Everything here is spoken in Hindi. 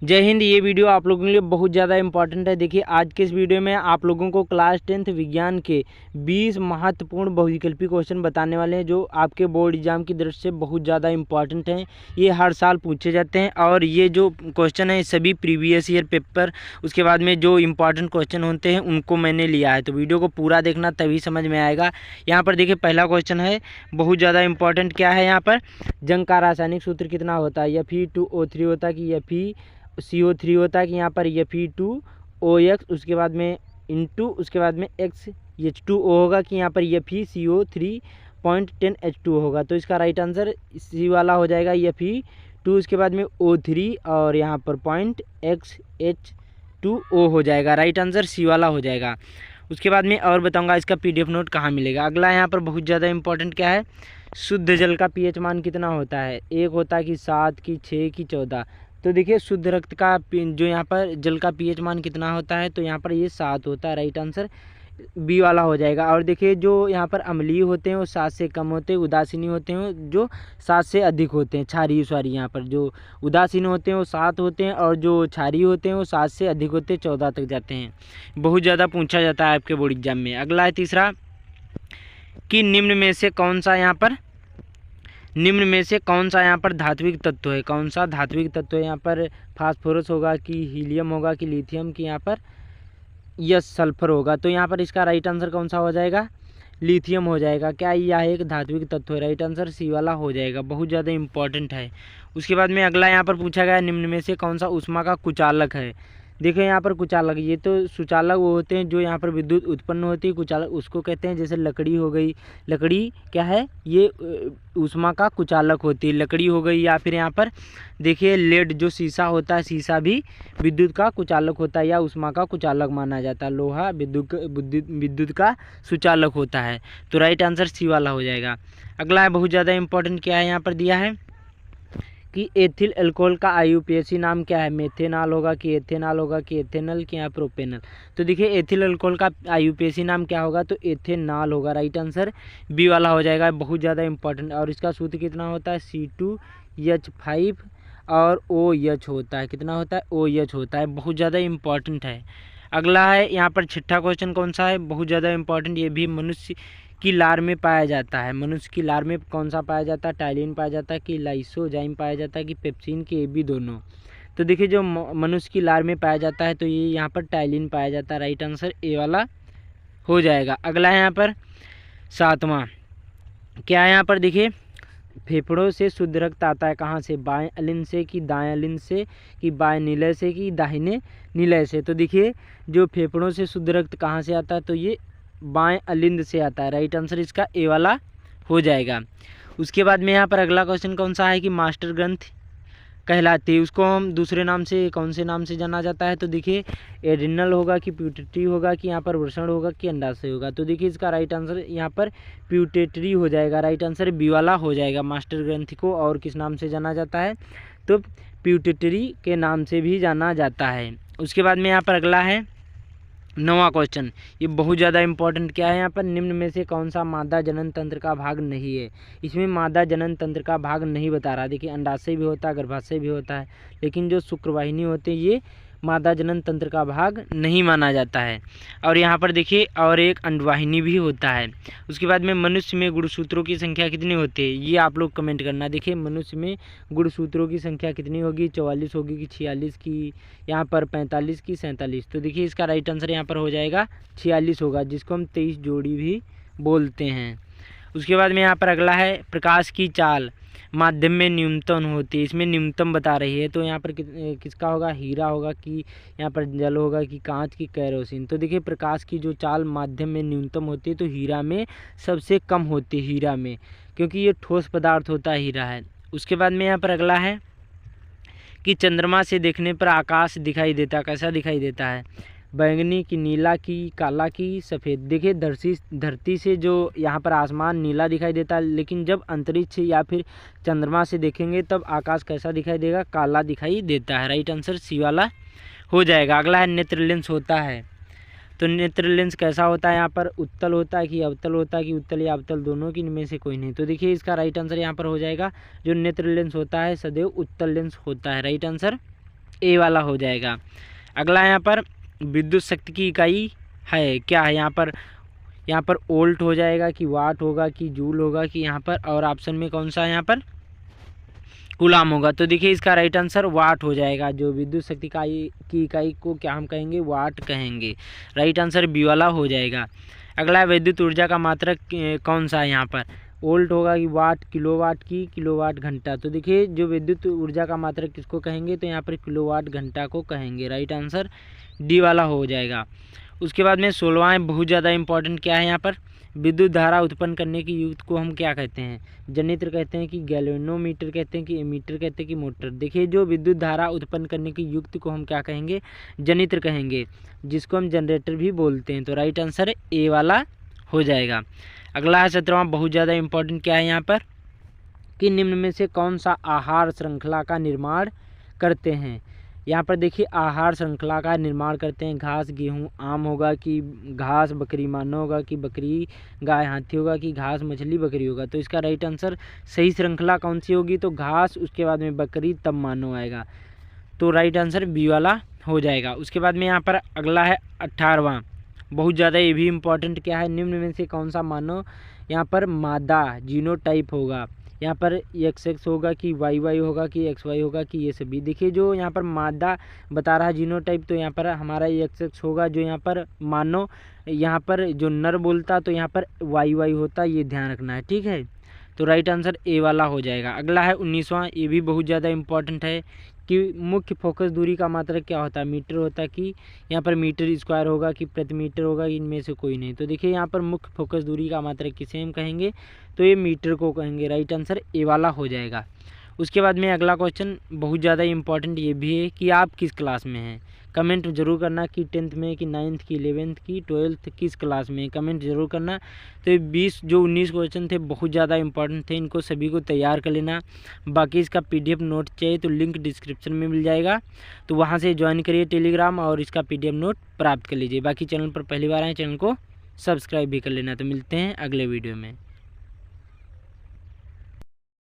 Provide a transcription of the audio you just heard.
जय हिंद। ये वीडियो आप लोगों के लिए बहुत ज़्यादा इंपॉर्टेंट है। देखिए आज के इस वीडियो में आप लोगों को क्लास 10th विज्ञान के 20 महत्वपूर्ण बहुविकल्पी क्वेश्चन बताने वाले हैं जो आपके बोर्ड एग्जाम की दृष्टि से बहुत ज़्यादा इंपॉर्टेंट हैं। ये हर साल पूछे जाते हैं और ये जो क्वेश्चन है सभी प्रीवियस ईयर पेपर उसके बाद में जो इम्पॉर्टेंट क्वेश्चन होते हैं उनको मैंने लिया है, तो वीडियो को पूरा देखना तभी समझ में आएगा। यहाँ पर देखिए पहला क्वेश्चन है बहुत ज़्यादा इंपॉर्टेंट। क्या है यहाँ पर? जंग का रासायनिक सूत्र कितना होता है? Fe2O3 होता है कि FeCO3 होता है कि यहाँ पर Fe2OX, उसके बाद में इंटू उसके बाद में XH2O होगा कि यहाँ पर FeCO3.10H2 होगा। तो इसका राइट आंसर सी वाला हो जाएगा Fe2 उसके बाद में O3 और यहाँ पर .XH2O हो जाएगा। राइट आंसर सी वाला हो जाएगा। उसके बाद में और बताऊंगा इसका PDF नोट कहाँ मिलेगा। अगला यहाँ पर बहुत ज़्यादा इंपॉर्टेंट क्या है? शुद्ध जल का pH मान कितना होता है? 1 होता है कि 7 की 6 की 14? तो देखिए शुद्ध रक्त का जो यहाँ पर जल का pH मान कितना होता है, तो यहाँ पर ये 7 होता है। राइट आंसर बी वाला हो जाएगा। और देखिए जो यहाँ पर अम्लीय होते हैं वो 7 से कम होते हैं, उदासीन होते हैं जो 7 से अधिक होते हैं। क्षारीय सॉरी यहाँ पर जो उदासीन होते हैं वो 7 होते हैं और जो क्षारीय होते हैं वो 7 से अधिक होते हैं, 14 तक जाते हैं। बहुत ज़्यादा पूछा जाता है आपके बोर्ड एग्जाम में। अगला है तीसरा कि निम्न में से कौन सा यहाँ पर धात्विक तत्व है? कौन सा धात्विक तत्व है यहाँ पर? फास्फोरस होगा कि हीलियम होगा कि लिथियम कि यहाँ पर यस सल्फर होगा? तो यहाँ पर इसका राइट आंसर कौन सा हो जाएगा? लिथियम हो जाएगा। क्या यह एक धात्विक तत्व है? राइट आंसर सी वाला हो जाएगा। बहुत ज़्यादा इंपॉर्टेंट है। उसके बाद में अगला यहाँ पर पूछा गया निम्न में से कौन सा ऊष्मा का कुचालक है? देखिए यहाँ पर कुचालक, ये तो सुचालक वो होते हैं जो यहाँ पर विद्युत उत्पन्न होती है, कुचालक उसको कहते हैं। जैसे लकड़ी हो गई, लकड़ी क्या है? ये ऊष्मा का कुचालक होती है, लकड़ी हो गई। या फिर यहाँ पर देखिए लेड जो शीशा होता है, शीशा भी विद्युत का कुचालक होता है या ऊष्मा का कुचालक माना जाता है। लोहा विद्युत का सुचालक होता है। तो राइट आंसर सी वाला हो जाएगा। अगला है बहुत ज़्यादा इंपॉर्टेंट। क्या है यहाँ पर दिया है कि एथिल अल्कोहल का IUPAC नाम क्या है? मेथेनॉल होगा कि एथेनॉल होगा कि एथेनॉल कि यहाँ प्रोपेनॉल? तो देखिए एथिल अल्कोहल का IUPAC नाम क्या होगा? तो एथेनॉल होगा। राइट आंसर बी वाला हो जाएगा। बहुत ज़्यादा इंपॉर्टेंट। और इसका सूत्र कितना होता है? C2H5 और OH होता है। कितना होता है? OH होता है। बहुत ज़्यादा इंपॉर्टेंट है। अगला है यहाँ पर छठा क्वेश्चन कौन सा है? बहुत ज़्यादा इंपॉर्टेंट। ये भी मनुष्य की लार में पाया जाता है। मनुष्य की लार में कौन सा पाया जाता है? टाइलिन पाया जाता है कि लाइसोजाइम पाया जाता है कि पेप्सिन कि ये भी दोनों? तो देखिए जो मनुष्य की लार में पाया जाता है तो ये यहाँ पर टाइलिन पाया जाता है। राइट आंसर ए वाला हो जाएगा। अगला है यहाँ पर सातवां। क्या है यहाँ पर? देखिए फेफड़ों से शुद्ध रक्त आता है कहाँ से? बाएं अलिंद से कि दाएं अलिंद से कि बाएं निलय से कि दाहिने निलय से? तो देखिए जो फेफड़ों से शुद्ध रक्त कहाँ से आता है? तो ये बाएं अलिंद से आता है। राइट आंसर इसका ए वाला हो जाएगा। उसके बाद में यहाँ पर अगला क्वेश्चन कौन सा है कि मास्टर ग्रंथि कहलाती है, उसको हम दूसरे नाम से कौन से नाम से जाना जाता है? तो देखिए एड्रिनल होगा कि प्यूटेटरी होगा कि यहाँ पर वृषण होगा कि अंडाशय होगा? तो देखिए इसका राइट आंसर यहाँ पर प्यूटेटरी हो जाएगा। राइट आंसर बी वाला हो जाएगा। मास्टर ग्रंथि को और किस नाम से जाना जाता है? तो प्यूटेटरी के नाम से भी जाना जाता है। उसके बाद में यहाँ पर अगला है नौवां क्वेश्चन। ये बहुत ज़्यादा इंपॉर्टेंट। क्या है यहाँ पर? निम्न में से कौन सा मादा जनन तंत्र का भाग नहीं है? इसमें मादा जनन तंत्र का भाग नहीं बता रहा। देखिए अंडाशय भी होता है, गर्भाशय भी होता है, लेकिन जो शुक्रवाहिनी होते हैं ये मादा जनन तंत्र का भाग नहीं माना जाता है। और यहाँ पर देखिए और एक अंडवाहिनी भी होता है। उसके बाद में मनुष्य में गुणसूत्रों की संख्या कितनी होती है? ये आप लोग कमेंट करना। देखिए मनुष्य में गुणसूत्रों की संख्या कितनी होगी? 44 होगी कि 46 की, यहाँ पर 45 की 47? तो देखिए इसका राइट आंसर यहाँ पर हो जाएगा 46 होगा, जिसको हम 23 जोड़ी भी बोलते हैं। उसके बाद में यहाँ पर अगला है प्रकाश की चाल माध्यम में न्यूनतम होती है। इसमें न्यूनतम बता रही है, तो यहाँ पर किसका होगा? हीरा होगा कि यहाँ पर जल होगा कि कांच की कैरोसिन? तो देखिए प्रकाश की जो चाल माध्यम में न्यूनतम होती है तो हीरा में सबसे कम होती है, हीरा में, क्योंकि ये ठोस पदार्थ होता है हीरा है। उसके बाद में यहाँ पर अगला है कि चंद्रमा से देखने पर आकाश दिखाई देता, कैसा दिखाई देता है? बैंगनी की, नीला की, काला की, सफ़ेद? देखिए धरती से जो यहाँ पर आसमान नीला दिखाई देता है, लेकिन जब अंतरिक्ष या फिर चंद्रमा से देखेंगे तब आकाश कैसा दिखाई देगा? काला दिखाई देता है। राइट आंसर सी वाला हो जाएगा। अगला है नेत्र लेंस होता है, तो नेत्र लेंस कैसा होता है? यहाँ पर उत्तल होता है कि अवतल होता है कि उत्तल या अवतल दोनों की इनमें से कोई नहीं? तो देखिए इसका राइट आंसर यहाँ पर हो जाएगा जो नेत्र लेंस होता है सदैव उत्तल लेंस होता है। राइट आंसर ए वाला हो जाएगा। अगला यहाँ पर विद्युत शक्ति की इकाई है, क्या है यहाँ पर वोल्ट हो जाएगा कि वाट होगा कि जूल होगा कि यहाँ पर, और ऑप्शन में कौन सा है यहाँ पर कूलाम होगा। तो देखिए इसका राइट आंसर वाट हो जाएगा। जो विद्युत शक्ति की इकाई को क्या हम कहेंगे, वाट कहेंगे। राइट आंसर बी वाला हो जाएगा। अगला विद्युत ऊर्जा का मात्रक कौन सा है, यहाँ पर वोल्ट होगा कि वाट, किलोवाट की किलोवाट घंटा। तो देखिए जो विद्युत ऊर्जा का मात्रक किसको कहेंगे, तो यहाँ पर किलोवाट घंटा को कहेंगे। राइट आंसर डी वाला हो जाएगा। उसके बाद में 16वां बहुत ज़्यादा इंपॉर्टेंट क्या है, यहाँ पर विद्युत धारा उत्पन्न करने की युक्ति को हम क्या कहते हैं, जनित्र कहते हैं कि गैल्वेनोमीटर कहते हैं कि एमीटर कहते हैं कि मोटर। देखिए जो विद्युत धारा उत्पन्न करने की युक्ति को हम क्या कहेंगे, जनित्र कहेंगे, जिसको हम जनरेटर भी बोलते हैं। तो राइट आंसर ए वाला हो जाएगा। अगला है 17वां बहुत ज़्यादा इंपॉर्टेंट क्या है, यहाँ पर कि निम्न में से कौन सा आहार श्रृंखला का निर्माण करते हैं। यहाँ पर देखिए आहार श्रृंखला का निर्माण करते हैं, घास गेहूँ आम होगा कि घास बकरी मानव होगा कि बकरी गाय हाथी होगा कि घास मछली बकरी होगा। तो इसका राइट आंसर सही श्रृंखला कौन सी होगी, तो घास, उसके बाद में बकरी, तब मानव आएगा। तो राइट आंसर बी वाला हो जाएगा। उसके बाद में यहाँ पर अगला है 18वां बहुत ज़्यादा, ये भी इम्पॉर्टेंट क्या है, निम्न में से कौन सा मानव यहाँ पर मादा जीनोटाइप होगा। यहाँ पर XX होगा कि YY होगा कि XY होगा कि ये सभी। देखिए जो यहाँ पर मादा बता रहा है जीनोटाइप, तो यहाँ पर हमारा XX होगा। जो यहाँ पर मानव, यहाँ पर जो नर बोलता तो यहाँ पर YY होता, ये ध्यान रखना है, ठीक है। तो राइट आंसर ए वाला हो जाएगा। अगला है 19वां, ये भी बहुत ज़्यादा इंपॉर्टेंट है कि मुख्य फोकस दूरी का मात्रक क्या होता है, मीटर होता है कि यहाँ पर मीटर स्क्वायर होगा कि प्रति मीटर होगा, इनमें से कोई नहीं। तो देखिए यहाँ पर मुख्य फोकस दूरी का मात्रक किसे हम कहेंगे, तो ये मीटर को कहेंगे। राइट आंसर ए वाला हो जाएगा। उसके बाद में अगला क्वेश्चन बहुत ज़्यादा इंपॉर्टेंट ये भी है कि आप किस क्लास में हैं। कमेंट जरूर करना कि 10th में कि 9th की 11th की 12th किस क्लास में, कमेंट जरूर करना। तो ये 19 क्वेश्चन थे, बहुत ज़्यादा इंपॉर्टेंट थे, इनको सभी को तैयार कर लेना। बाकी इसका PDF नोट चाहिए तो लिंक डिस्क्रिप्शन में मिल जाएगा, तो वहाँ से ज्वाइन करिए टेलीग्राम और इसका PDF नोट प्राप्त कर लीजिए। बाकी चैनल पर पहली बार आए, चैनल को सब्सक्राइब भी कर लेना। तो मिलते हैं अगले वीडियो में।